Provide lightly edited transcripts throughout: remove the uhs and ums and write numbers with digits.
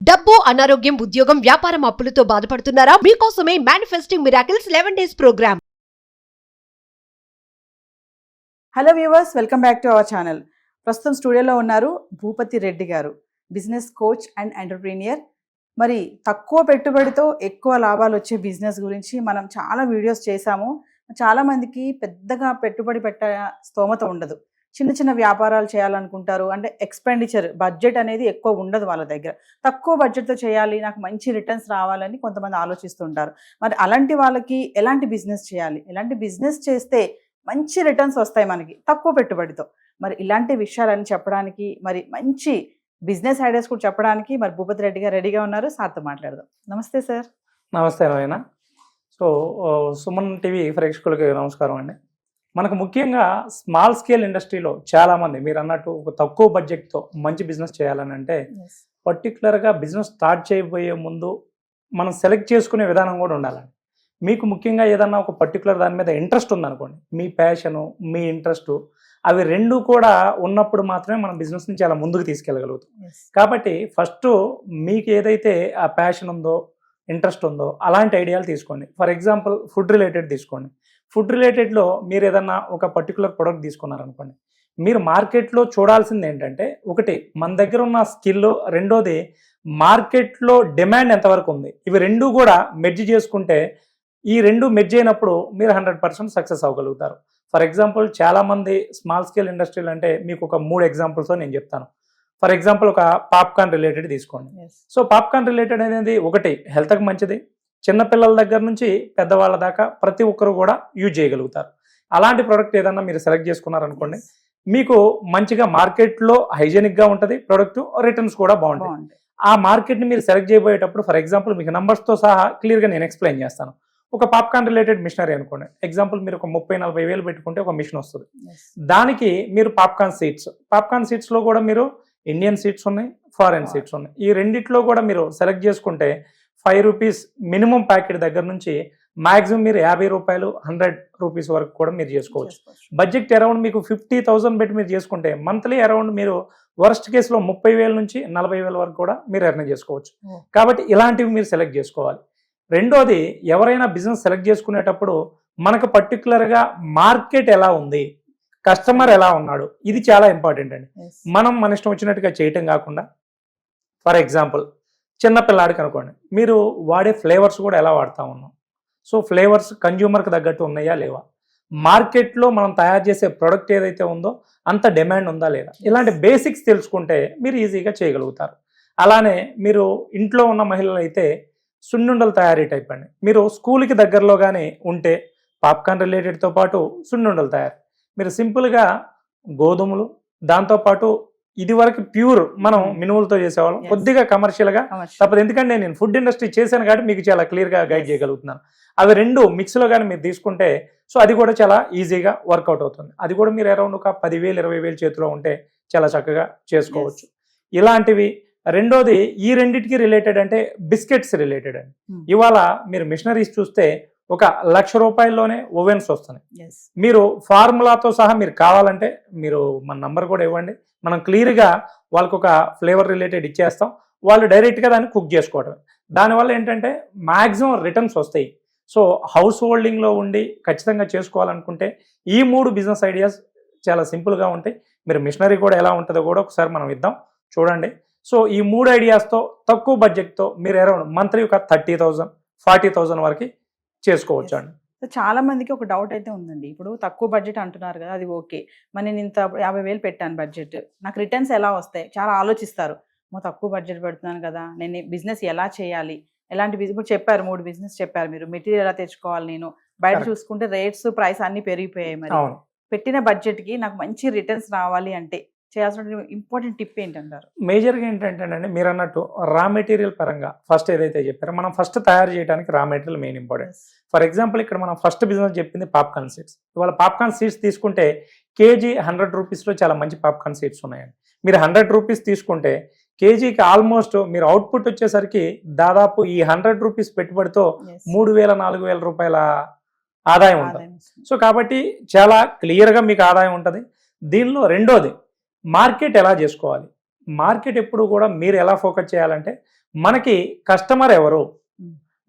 డబ్బు, అనారోగ్యం, ఉద్యోగం, వ్యాపారం అప్పులతో బాధపడుతున్నారా? మీకోసమే manifesting miracles 11 days programme. Hello viewers, welcome back to our channel. ప్రస్తుతం స్టూడియోలో ఉన్నారు భూపతి రెడ్డి గారు, బిజినెస్ కోచ్ అండ్ ఎంటర్ప్రీనియర్. మరి తక్కువ పెట్టుబడితో ఎక్కువ లాభాలు వచ్చే బిజినెస్ గురించి మనం చాలా వీడియోస్ చేశాము. చాలామందికి పెద్దగా పెట్టుబడి పెట్టే స్తోమత ఉండదు, చిన్న చిన్న వ్యాపారాలు చేయాలనుకుంటారు. అంటే ఎక్స్పెండిచర్ బడ్జెట్ అనేది ఎక్కువ ఉండదు వాళ్ళ దగ్గర. తక్కువ బడ్జెట్తో చేయాలి, నాకు మంచి రిటర్న్స్ రావాలని కొంతమంది ఆలోచిస్తుంటారు. మరి అలాంటి వాళ్ళకి ఎలాంటి బిజినెస్ చేయాలి, ఎలాంటి బిజినెస్ చేస్తే మంచి రిటర్న్స్ వస్తాయి మనకి తక్కువ పెట్టుబడితో, మరి ఇలాంటి విషయాలని చెప్పడానికి, మరి మంచి బిజినెస్ ఐడియాస్ కూడా చెప్పడానికి మరి భూపతి రెడ్డి గారు రెడీగా ఉన్నారు. సార్తో మాట్లాడదాం. నమస్తే సార్. నమస్తే నాయన. సో సుమన్ టీవీ ప్రేక్షకులకి నమస్కారం అండి. మనకు ముఖ్యంగా స్మాల్ స్కేల్ ఇండస్ట్రీలో చాలామంది మీరు అన్నట్టు ఒక తక్కువ బడ్జెట్తో మంచి బిజినెస్ చేయాలని అంటే పర్టికులర్గా బిజినెస్ స్టార్ట్ చేయబోయే ముందు మనం సెలెక్ట్ చేసుకునే విధానం కూడా ఉండాలండి. మీకు ముఖ్యంగా ఏదన్నా ఒక పర్టికులర్ దాని మీద ఇంట్రెస్ట్ ఉందనుకోండి, మీ ప్యాషను మీ ఇంట్రెస్టు అవి రెండు కూడా ఉన్నప్పుడు మాత్రమే మనం బిజినెస్ని చాలా ముందుకు తీసుకెళ్ళగలుగుతాం. కాబట్టి ఫస్ట్ మీకు ఏదైతే ఆ ప్యాషన్ ఉందో, ఇంట్రెస్ట్ ఉందో అలాంటి ఐడియాలు తీసుకోండి. ఫర్ ఎగ్జాంపుల్ ఫుడ్ రిలేటెడ్ తీసుకోండి. ఫుడ్ రిలేటెడ్లో మీరు ఏదన్నా ఒక పర్టికులర్ ప్రొడక్ట్ తీసుకున్నారనుకోండి, మీరు మార్కెట్లో చూడాల్సింది ఏంటంటే ఒకటి మన దగ్గర ఉన్న స్కిల్, రెండోది మార్కెట్లో డిమాండ్ ఎంతవరకు ఉంది. ఇవి రెండు కూడా మెర్జ్ చేసుకుంటే, ఈ రెండు మెర్జ్ అయినప్పుడు మీరు 100% సక్సెస్ అవ్వగలుగుతారు. ఫర్ ఎగ్జాంపుల్ చాలామంది స్మాల్ స్కేల్ ఇండస్ట్రీలు అంటే మీకు ఒక 3 ఎగ్జాంపుల్స్తో నేను చెప్తాను. ఫర్ ఎగ్జాంపుల్ ఒక పాప్కార్న్ రిలేటెడ్ తీసుకోండి. సో పాప్కార్న్ రిలేటెడ్ అనేది ఒకటి హెల్త్కి మంచిది, చిన్నపిల్లల దగ్గర నుంచి పెద్దవాళ్ళ దాకా ప్రతి ఒక్కరు కూడా యూజ్ చేయగలుగుతారు. అలాంటి ప్రోడక్ట్ ఏదన్నా మీరు సెలెక్ట్ చేసుకున్నారనుకోండి, మీకు మంచిగా మార్కెట్లో హైజెనిక్గా ఉంటుంది ప్రోడక్ట్, రిటర్న్స్ కూడా బాగుంటాయి. ఆ మార్కెట్ని మీరు సెలెక్ట్ చేయబోయేటప్పుడు ఫర్ ఎగ్జాంపుల్ మీకు నంబర్స్తో సహా క్లియర్గా నేను ఎక్స్ప్లెయిన్ చేస్తాను. ఒక పాప్కార్న్ రిలేటెడ్ మిషనరీ అనుకోండి, ఎగ్జాంపుల్ మీరు ఒక 30-40 వేలు పెట్టుకుంటే ఒక మిషన్ వస్తుంది. దానికి మీరు పాప్కార్న్ సీట్స్లో కూడా మీరు ఇండియన్ సీట్స్ ఉన్నాయి, ఫారెన్ సీట్స్ ఉన్నాయి. ఈ రెండిట్లో కూడా మీరు సెలెక్ట్ చేసుకుంటే 5 రూపీస్ మినిమం ప్యాకెట్ దగ్గర నుంచి మాక్సిమం మీరు 50 రూపాయలు 100 రూపీస్ వరకు కూడా మీరు చేసుకోవచ్చు. బడ్జెట్ అరౌండ్ మీకు 50,000 పెట్టి మీరు చేసుకుంటే మంత్లీ అరౌండ్ మీరు వర్స్ట్ కేసులో 30,000 నుంచి 40,000 వరకు కూడా మీరు ఎర్న్ చేసుకోవచ్చు. కాబట్టి ఇలాంటివి మీరు సెలెక్ట్ చేసుకోవాలి. రెండోది, ఎవరైనా బిజినెస్ సెలెక్ట్ చేసుకునేటప్పుడు మనకు పర్టికులర్గా మార్కెట్ ఎలా ఉంది, కస్టమర్ ఎలా ఉన్నాడు, ఇది చాలా ఇంపార్టెంట్ అండి. మనం మన ఇష్టం వచ్చినట్టుగా చేయటం కాకుండా, ఫర్ ఎగ్జాంపుల్ చిన్నపిల్లాడికి అనుకోండి, మీరు వాడే ఫ్లేవర్స్ కూడా ఎలా వాడుతూ ఉన్నాం. సో ఫ్లేవర్స్ కన్జ్యూమర్కి తగ్గట్టు ఉన్నాయా లేవా, మార్కెట్లో మనం తయారు చేసే ప్రోడక్ట్ ఏదైతే ఉందో అంత డిమాండ్ ఉందా లేదా, ఇలాంటి బేసిక్స్ తెలుసుకుంటే మీరు ఈజీగా చేయగలుగుతారు. అలానే మీరు ఇంట్లో ఉన్న మహిళలు అయితే సున్నుండలు తయారీ టైప్ అండి. మీరు స్కూల్కి దగ్గరలోగానే ఉంటే పాప్కార్న్ రిలేటెడ్తో పాటు సున్నుండలు తయారు, మీరు సింపుల్గా గోధుమలు, దాంతోపాటు ఇది వరకు ప్యూర్ మనం మినుములతో చేసేవాళ్ళం, కొద్దిగా కమర్షియల్గా తప్పదు. ఎందుకంటే నేను ఫుడ్ ఇండస్ట్రీ చేశాను కాబట్టి మీకు చాలా క్లియర్గా గైడ్ చేయగలుగుతున్నాను. అవి రెండు మిక్స్లో కానీ మీరు తీసుకుంటే సో అది కూడా చాలా ఈజీగా వర్కౌట్ అవుతుంది. అది కూడా మీరు అరౌండ్ ఒక 10,000-20,000 చేతిలో ఉంటే చాలా చక్కగా చేసుకోవచ్చు. ఇలాంటివి. రెండోది, ఈ రెండింటికి రిలేటెడ్ అంటే బిస్కెట్స్ రిలేటెడ్ అండి. ఇవాళ మీరు మిషనరీస్ చూస్తే ఒక 1,00,000 రూపాయల్లోనే ఓవెన్స్ వస్తున్నాయి. మీరు ఫార్ములాతో సహా మీరు కావాలంటే మీరు మన నంబర్ కూడా ఇవ్వండి, మనం క్లియర్గా వాళ్ళకు ఒక ఫ్లేవర్ రిలేటెడ్ ఇచ్చేస్తాం. వాళ్ళు డైరెక్ట్గా దాన్ని కుక్ చేసుకోవటం. దానివల్ల ఏంటంటే మ్యాక్సిమం రిటర్న్స్ వస్తాయి. సో హౌస్ హోల్డింగ్లో ఉండి ఖచ్చితంగా చేసుకోవాలనుకుంటే ఈ 3 బిజినెస్ ఐడియాస్ చాలా సింపుల్గా ఉంటాయి. మీరు మిషనరీ కూడా ఎలా ఉంటుందో కూడా ఒకసారి మనం ఇద్దాం, చూడండి. సో ఈ 3 ఐడియాస్తో తక్కువ బడ్జెట్తో మీరు అరౌండ్ మంత్లీ ఒక 30,000-40,000 వరకు చేసుకోవచ్చు అండి. చాలా మందికి ఒక డౌట్ అయితే ఉందండి. ఇప్పుడు తక్కువ బడ్జెట్ అంటున్నారు కదా, అది ఓకే, మరి నేను ఇంత 50,000 పెట్టాను బడ్జెట్, నాకు రిటర్న్స్ ఎలా వస్తాయి చాలా ఆలోచిస్తారు. తక్కువ బడ్జెట్ పెడుతున్నాను కదా, నేను బిజినెస్ ఎలా చేయాలి, ఎలాంటి బిజినెస్, ఇప్పుడు చెప్పారు 3 బిజినెస్ చెప్పారు మీరు, మెటీరియల్ ఎలా తెచ్చుకోవాలి, నేను బయట చూసుకుంటే రేట్స్ ప్రైస్ అన్ని పెరిగిపోయాయి, మరి పెట్టిన బడ్జెట్కి నాకు మంచి రిటర్న్స్ రావాలి అంటే చేయాల్సిన ఇంపార్టెంట్ టిప్ ఏంటంటారు? మేజర్గా ఏంటంటేనండి, మీరు అన్నట్టు రా మెటీరియల్ పరంగా ఫస్ట్ ఏదైతే చెప్పారో మనం ఫస్ట్ తయారు చేయడానికి raw material main important. For example ఇక్కడ మనం ఫస్ట్ బిజినెస్ చెప్పింది పాప్కార్న్ సీడ్స్. ఇవాళ పాప్కార్న్ సీడ్స్ తీసుకుంటే కేజీ 100 రూపీస్లో చాలా మంచి పాప్కార్న్ సీడ్స్ ఉన్నాయండి. మీరు 100 రూపీస్ తీసుకుంటే కేజీకి ఆల్మోస్ట్ మీరు అవుట్పుట్ వచ్చేసరికి దాదాపు ఈ 100 రూపీస్ పెట్టుబడితో 3,000-4,000 రూపాయల ఆదాయం ఉంటుంది. సో కాబట్టి చాలా క్లియర్గా మీకు ఆదాయం ఉంటుంది. దీనిలో రెండోది, మార్కెట్ ఎలా చేసుకోవాలి. మార్కెట్ ఎప్పుడు కూడా మీరు ఎలా ఫోకస్ చేయాలంటే మనకి కస్టమర్ ఎవరు,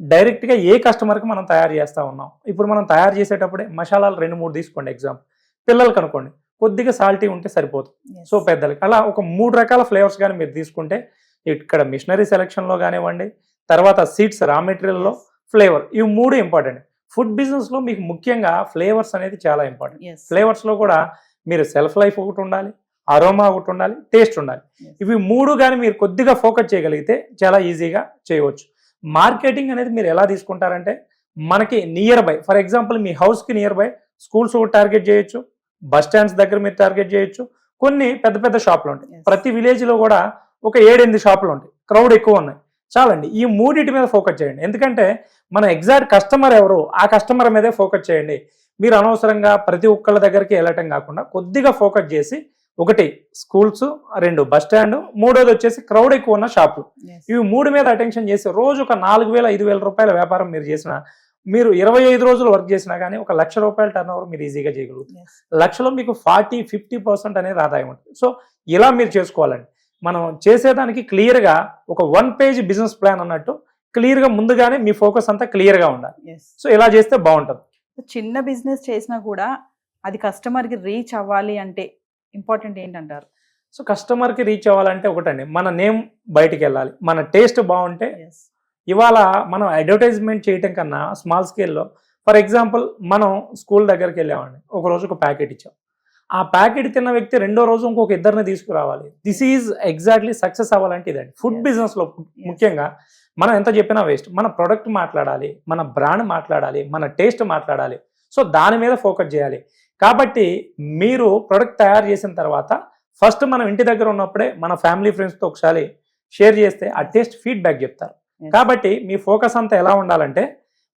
డైరెక్ట్గా ఏ కస్టమర్కి మనం తయారు చేస్తూ ఉన్నాం. ఇప్పుడు మనం తయారు చేసేటప్పుడే మసాలాలు 2-3 తీసుకోండి. ఎగ్జాంపుల్ పిల్లలకి అనుకోండి, కొద్దిగా సాల్టీ ఉంటే సరిపోతుంది. సో పెద్దలకి అలా ఒక 3 రకాల ఫ్లేవర్స్ కానీ మీరు తీసుకుంటే ఇక్కడ మిషనరీ సెలక్షన్లో కానివ్వండి, తర్వాత సీడ్స్ రా మెటీరియల్లో ఫ్లేవర్, ఇవి 3 ఇంపార్టెంట్. ఫుడ్ బిజినెస్లో మీకు ముఖ్యంగా ఫ్లేవర్స్ అనేది చాలా ఇంపార్టెంట్. ఫ్లేవర్స్లో కూడా మీరు సెల్ఫ్ లైఫ్ ఒకటి ఉండాలి, అరోమా ఒకటి ఉండాలి, టేస్ట్ ఉండాలి. ఇవి 3 కానీ మీరు కొద్దిగా ఫోకస్ చేయగలిగితే చాలా ఈజీగా చేయవచ్చు. మార్కెటింగ్ అనేది మీరు ఎలా తీసుకుంటారంటే మనకి నియర్ బై, ఫర్ ఎగ్జాంపుల్ మీ హౌస్కి నియర్ బై స్కూల్స్ ఒకటి టార్గెట్ చేయొచ్చు, బస్ స్టాండ్స్ దగ్గర మీరు టార్గెట్ చేయొచ్చు, కొన్ని పెద్ద పెద్ద షాపులు ఉంటాయి. ప్రతి విలేజ్లో కూడా ఒక 7-8 షాపులు ఉంటాయి, క్రౌడ్ ఎక్కువ ఉన్నాయి. చాలండి, ఈ 3 మీద ఫోకస్ చేయండి. ఎందుకంటే మన ఎగ్జాక్ట్ కస్టమర్ ఎవరు, ఆ కస్టమర్ మీదే ఫోకస్ చేయండి. మీరు అనవసరంగా ప్రతి ఒక్కళ్ళ దగ్గరికి వెళ్ళటం కాకుండా కొద్దిగా ఫోకస్ చేసి, 1 స్కూల్స్, 2 బస్ స్టాండ్, 3వది వచ్చేసి క్రౌడ్ ఎక్కువ ఉన్న షాపులు, ఇవి 3 మీద అటెన్షన్ చేసి రోజు ఒక 4,000-5,000 రూపాయల వ్యాపారం మీరు చేసిన, మీరు 25 రోజులు వర్క్ చేసినా కానీ ఒక ₹1,00,000 టర్న్ ఓవర్ మీరు ఈజీగా చేయగలుగుతారు. లక్షలో మీకు 40-50% అనేది ఆదాయం ఉంటుంది. సో ఇలా మీరు చేసుకోవాలండి. మనం చేసేదానికి క్లియర్గా ఒక 1 పేజ్ బిజినెస్ ప్లాన్ అన్నట్టు క్లియర్గా ముందుగానే మీ ఫోకస్ అంతా క్లియర్గా ఉండాలి. సో ఇలా చేస్తే బాగుంటుంది. చిన్న బిజినెస్ చేసినా కూడా అది కస్టమర్కి రీచ్ అవ్వాలి అంటే ఇంపార్టెంట్ ఏంటంటారు? సో కస్టమర్కి రీచ్ అవ్వాలంటే ఒకటండి, మన నేమ్ బయటికి వెళ్ళాలి, మన టేస్ట్ బాగుంటే. ఇవాళ మనం అడ్వర్టైజ్మెంట్ చేయటం కన్నా స్మాల్ స్కేల్లో, ఫర్ ఎగ్జాంపుల్ మనం స్కూల్ దగ్గరికి వెళ్ళామండి, ఒక రోజు ఒక ప్యాకెట్ ఇచ్చాం, ఆ ప్యాకెట్ తిన్న వ్యక్తి 2వ రోజు ఇంకొక 2 తీసుకురావాలి. దిస్ ఈజ్ ఎగ్జాక్ట్లీ సక్సెస్ అవ్వాలంటే ఇదండి. ఫుడ్ బిజినెస్లో ముఖ్యంగా మనం ఎంత చెప్పినా వేస్ట్. మన ప్రొడక్ట్ మాట్లాడాలి, మన బ్రాండ్ మాట్లాడాలి, మన టేస్ట్ మాట్లాడాలి. సో దాని మీద ఫోకస్ చేయాలి. కాబట్టి మీరు ప్రొడక్ట్ తయారు చేసిన తర్వాత ఫస్ట్ మనం ఇంటి దగ్గర ఉన్నప్పుడే మన ఫ్యామిలీ ఫ్రెండ్స్తో ఒకసారి షేర్ చేస్తే ఆ టేస్ట్ ఫీడ్బ్యాక్ చెప్తారు. కాబట్టి మీ ఫోకస్ అంతా ఎలా ఉండాలంటే,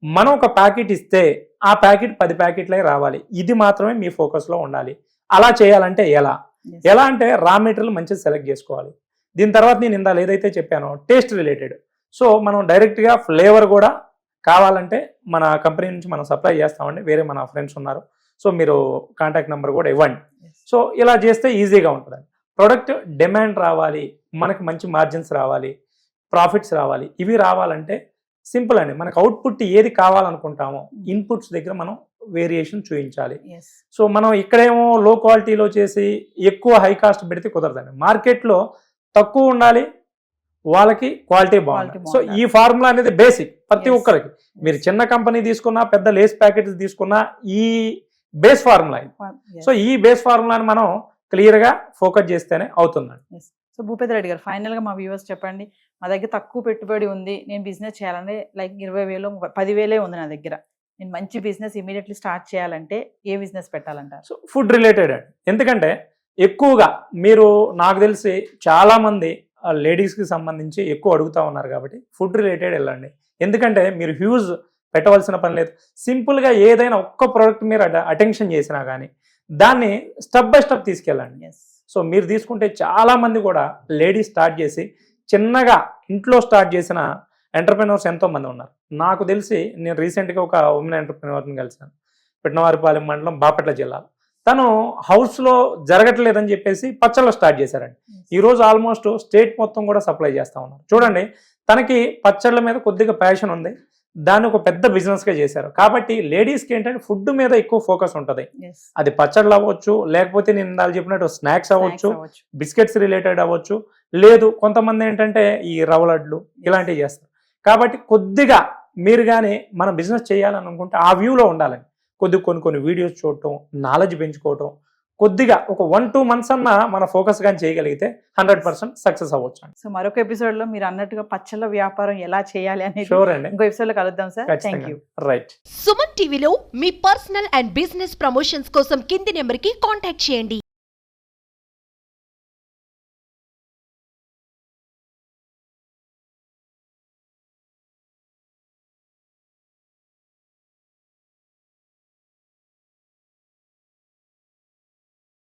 మనం ఒక ప్యాకెట్ ఇస్తే ఆ ప్యాకెట్ 10 ప్యాకెట్లే రావాలి, ఇది మాత్రమే మీ ఫోకస్లో ఉండాలి. అలా చేయాలంటే ఎలా అంటే రా మెటీరియల్ మంచిగా సెలెక్ట్ చేసుకోవాలి. దీని తర్వాత నేను ఇందాక ఏదైతే చెప్పానో టేస్ట్ రిలేటెడ్, సో మనం డైరెక్ట్గా ఫ్లేవర్ కూడా కావాలంటే మన కంపెనీ నుంచి మనం సప్లై చేస్తామండి. వేరే మన ఫ్రెండ్స్ ఉన్నారు, సో మీరు కాంటాక్ట్ నెంబర్ కూడా ఇవ్వండి. సో ఇలా చేస్తే ఈజీగా ఉంటుందండి. ప్రొడక్ట్ డిమాండ్ రావాలి, మనకి మంచి మార్జిన్స్ రావాలి, ప్రాఫిట్స్ రావాలి. ఇవి రావాలంటే సింపుల్ అండి, మనకు అవుట్పుట్ ఏది కావాలనుకుంటామో ఇన్పుట్స్ దగ్గర మనం వేరియేషన్ చూపించాలి. సో మనం ఇక్కడేమో లో క్వాలిటీలో చేసి ఎక్కువ హై కాస్ట్ పెడితే కుదరదండి. మార్కెట్లో తక్కువ ఉండాలి, వాళ్ళకి క్వాలిటీ బాగుంటుంది. సో ఈ ఫార్ములా అనేది బేసిక్ ప్రతి ఒక్కరికి. మీరు చిన్న కంపెనీ తీసుకున్నా, పెద్ద లేస్ ప్యాకెట్స్ తీసుకున్నా, ఈ బేస్ ఫార్ములా. సో ఈ బేస్ ఫార్ములాని మనం క్లియర్గా ఫోకస్ చేస్తేనే అవుతుందండి. సో భూపతి రెడ్డి గారు, ఫైనల్గా మా వ్యూవర్స్ చెప్పండి, మా దగ్గర తక్కువ పెట్టుబడి ఉంది, నేను బిజినెస్ చేయాలంటే లైక్ 20,000 10,000 ఉంది నా దగ్గర, నేను మంచి బిజినెస్ ఇమీడియట్లీ స్టార్ట్ చేయాలంటే ఏ బిజినెస్ పెట్టాలంటారు? సో ఫుడ్ రిలేటెడ్ అండి. ఎందుకంటే ఎక్కువగా మీరు, నాకు తెలిసి చాలామంది లేడీస్కి సంబంధించి ఎక్కువ అడుగుతూ ఉన్నారు కాబట్టి ఫుడ్ రిలేటెడ్ వెళ్ళండి. ఎందుకంటే మీరు హ్యూజ్ పెట్టవలసిన పని లేదు. సింపుల్గా ఏదైనా ఒక్క ప్రోడక్ట్ మీరు అటెన్షన్ చేసినా కానీ దాన్ని స్టెప్ బై స్టెప్ తీసుకెళ్ళండి. సో మీరు తీసుకుంటే చాలామంది కూడా లేడీస్ స్టార్ట్ చేసి చిన్నగా ఇంట్లో స్టార్ట్ చేసిన ఎంటర్ప్రెన్యూర్స్ ఎంతోమంది ఉన్నారు. నాకు తెలిసి నేను రీసెంట్గా ఒక ఉమెన్ ఎంటర్ప్రెన్యూర్ని కలిసాను, పిట్నవారిపాలెం మండలం, బాపట్ల జిల్లాలో. తను హౌస్లో జరగట్లేదని చెప్పేసి పచ్చళ్ళు స్టార్ట్ చేశారండి. ఈరోజు ఆల్మోస్ట్ స్టేట్ మొత్తం కూడా సప్లై చేస్తూ ఉన్నారు. చూడండి, తనకి పచ్చళ్ళ మీద కొద్దిగా ప్యాషన్ ఉంది, దాన్ని ఒక పెద్ద బిజినెస్గా చేశారు. కాబట్టి లేడీస్కి ఏంటంటే ఫుడ్ మీద ఎక్కువ ఫోకస్ ఉంటుంది. అది పచ్చళ్ళు అవ్వచ్చు, లేకపోతే నేను ఇందాక చెప్పినట్టు స్నాక్స్ అవ్వచ్చు, బిస్కెట్స్ రిలేటెడ్ అవ్వచ్చు, లేదు కొంతమంది ఏంటంటే ఈ రవ్వ లడ్లు ఇలాంటివి చేస్తారు. కాబట్టి కొద్దిగా మీరు కానీ మన బిజినెస్ చేయాలని అనుకుంటే ఆ వ్యూలో ఉండాలని కొన్ని వీడియోస్ చూడటం, నాలెడ్జ్ పెంచుకోవటం, కొద్దిగా ఒక 1-2 months అన్న మన ఫోకస్ కానీ చేయగలిగితే 100% సక్సెస్ అవ్వచ్చు. సో మరొక ఎపిసోడ్ లో మీరు అన్నట్టుగా పచ్చళ్ళ వ్యాపారం ఎలా చేయాలి అనేది ఇంకో ఎపిసోడ్ లో కలుద్దాం సార్. థాంక్యూ. రైట్. సుమన్ టీవీలో మీ పర్సనల్ అండ్ బిజినెస్ ప్రమోషన్స్ కోసం కింది నెంబర్ కి కాంటాక్ట్ చేయండి.